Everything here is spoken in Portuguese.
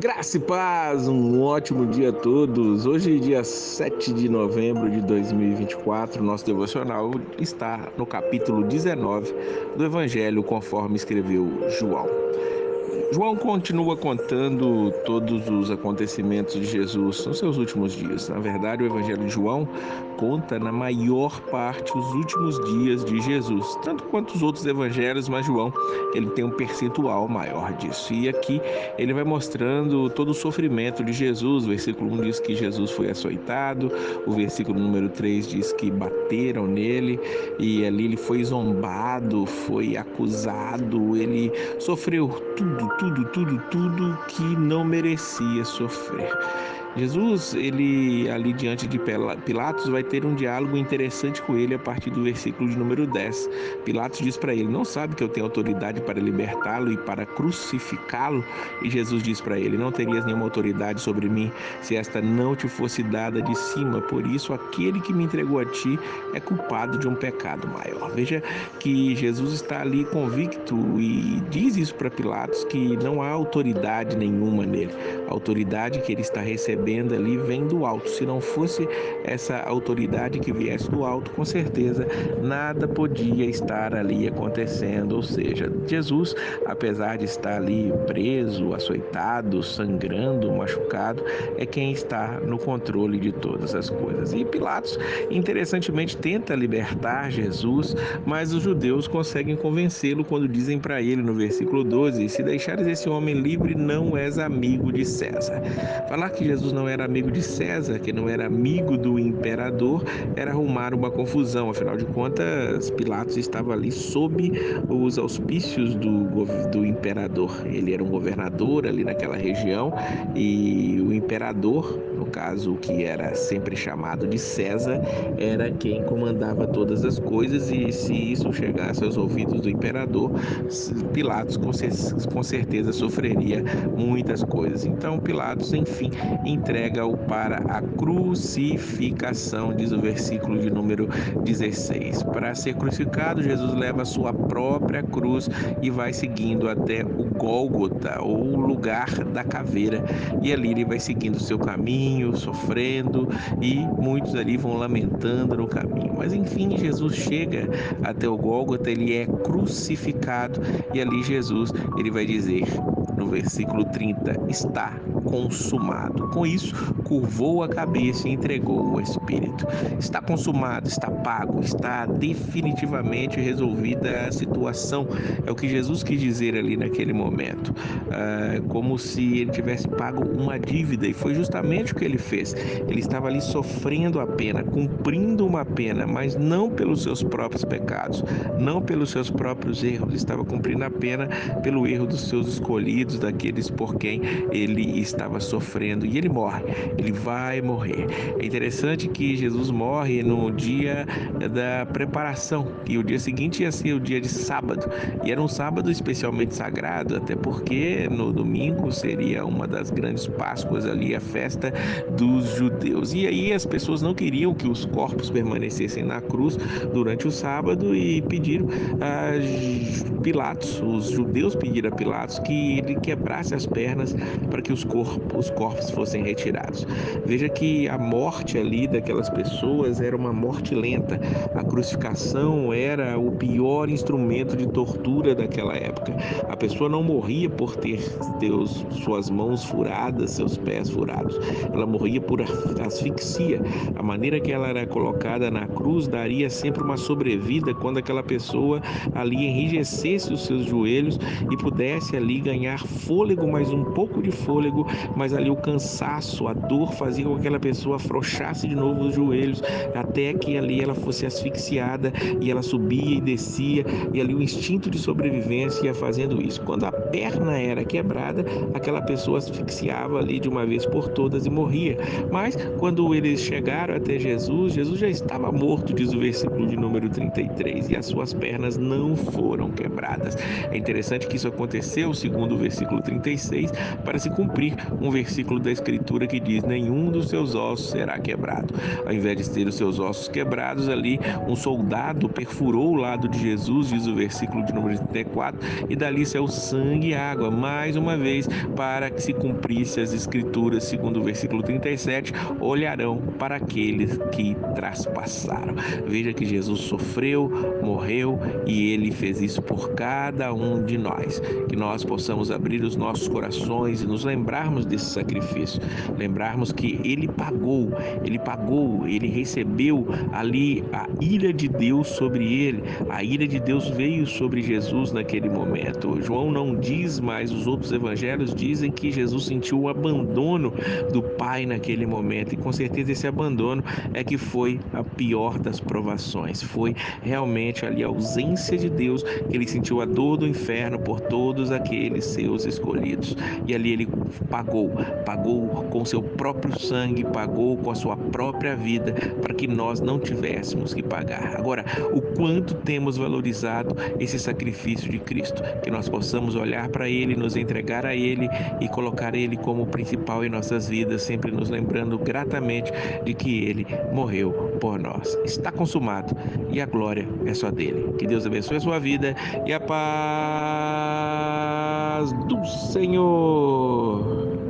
Graça e paz, um ótimo dia a todos. Hoje, dia 7 de novembro de 2024, nosso devocional está no capítulo 19 do Evangelho, conforme escreveu João. João continua contando todos os acontecimentos de Jesus nos seus últimos dias. Na verdade, o Evangelho de João conta, na maior parte, os últimos dias de Jesus, tanto quanto os outros evangelhos, mas João ele tem um percentual maior disso. E aqui ele vai mostrando todo o sofrimento de Jesus. O versículo 1 diz que Jesus foi açoitado, o versículo número 3 diz que bateram nele, e ali ele foi zombado, foi acusado, ele sofreu tudo que não merecia sofrer. Jesus, ele ali diante de Pilatos, vai ter um diálogo interessante com ele a partir do versículo de número 10. Pilatos diz para ele: não sabe que eu tenho autoridade para libertá-lo e para crucificá-lo? E Jesus diz para ele: não terias nenhuma autoridade sobre mim se esta não te fosse dada de cima. Por isso, aquele que me entregou a ti é culpado de um pecado maior. Veja que Jesus está ali convicto e diz isso para Pilatos, que não há autoridade nenhuma nele. A autoridade que ele está recebendo ali vem do alto. Se não fosse essa autoridade que viesse do alto, com certeza nada podia estar ali acontecendo. Ou seja, Jesus, apesar de estar ali preso, açoitado, sangrando, machucado, é quem está no controle de todas as coisas. E Pilatos, interessantemente, tenta libertar Jesus, mas os judeus conseguem convencê-lo quando dizem para ele no versículo 12: se deixares esse homem livre, não és amigo de César. Falar que Jesus não era amigo de César, que não era amigo do imperador, era arrumar uma confusão. Afinal de contas, Pilatos estava ali sob os auspícios do imperador. Ele era um governador ali naquela região, e o imperador, no caso, que era sempre chamado de César, era quem comandava todas as coisas, e se isso chegasse aos ouvidos do imperador, Pilatos com certeza sofreria muitas coisas. Então Pilatos, enfim, entrega-o para a crucificação, diz o versículo de número 16. Para ser crucificado, Jesus leva a sua própria cruz e vai seguindo até o Gólgota, ou lugar da caveira, e ali ele vai seguindo o seu caminho, sofrendo, e muitos ali vão lamentando no caminho. Mas enfim, Jesus chega até o Gólgota, ele é crucificado, e ali Jesus ele vai dizer no versículo 30: está consumado. Com isso, curvou a cabeça e entregou o espírito. Está consumado, está pago, está definitivamente resolvida a situação. É o que Jesus quis dizer ali naquele momento, como se ele tivesse pago uma dívida, e foi justamente o que ele fez. Ele estava ali sofrendo a pena, cumprindo uma pena, mas não pelos seus próprios pecados, não pelos seus próprios erros. Estava cumprindo a pena pelo erro dos seus escolhidos, daqueles por quem ele estava sofrendo, e ele morre, ele vai morrer. É interessante que Jesus morre no dia da preparação, e o dia seguinte ia ser o dia de sábado, e era um sábado especialmente sagrado, até porque no domingo seria uma das grandes Páscoas ali, a festa dos judeus. E aí as pessoas não queriam que os corpos permanecessem na cruz durante o sábado, e pediram a Pilatos, os judeus pediram a Pilatos que ele quebrasse as pernas para que os corpos fossem retirados. Veja que a morte ali daquelas pessoas era uma morte lenta. A crucificação era o pior instrumento de tortura daquela época. A pessoa não morria por ter suas mãos furadas, seus pés furados. Ela morria por asfixia. A maneira que ela era colocada na cruz daria sempre uma sobrevida quando aquela pessoa ali enrijecesse os seus joelhos e pudesse ali ganhar fôlego, mais um pouco de fôlego, mas ali o cansaço, a dor fazia com que aquela pessoa afrouxasse de novo os joelhos, até que ali ela fosse asfixiada, e ela subia e descia, e ali o instinto de sobrevivência ia fazendo isso. Quando a perna era quebrada, aquela pessoa asfixiava ali de uma vez por todas e morria. Mas quando eles chegaram até Jesus, Jesus já estava estava morto, diz o versículo de número 33, e as suas pernas não foram quebradas. É interessante que isso aconteceu, segundo o versículo 36, para se cumprir um versículo da Escritura que diz: nenhum dos seus ossos será quebrado. Ao invés de ter os seus ossos quebrados ali, um soldado perfurou o lado de Jesus, diz o versículo de número 34, e dali saiu sangue e água, mais uma vez, para que se cumprisse as Escrituras, segundo o versículo 37, olharão para aqueles que traspassaram. Veja que Jesus sofreu, morreu, e ele fez isso por cada um de nós. Que nós possamos abrir os nossos corações e nos lembrarmos desse sacrifício, lembrarmos que ele pagou, ele recebeu ali a ira de Deus sobre ele. A ira de Deus veio sobre Jesus naquele momento. João não diz, mas os outros evangelhos dizem que Jesus sentiu o abandono do Pai naquele momento, e com certeza esse abandono é que foi a pior das provações. Foi realmente ali a ausência de Deus, que ele sentiu a dor do inferno por todos aqueles seus escolhidos. E ali ele pagou com seu próprio sangue, pagou com a sua própria vida, para que nós não tivéssemos que pagar. Agora, o quanto temos valorizado esse sacrifício de Cristo, que nós possamos olhar para ele, nos entregar a ele e colocar ele como o principal em nossas vidas, sempre nos lembrando gratamente de que ele morreu por nós. Está consumado e a glória é só dele. Que Deus abençoe a sua vida e a paz do Senhor.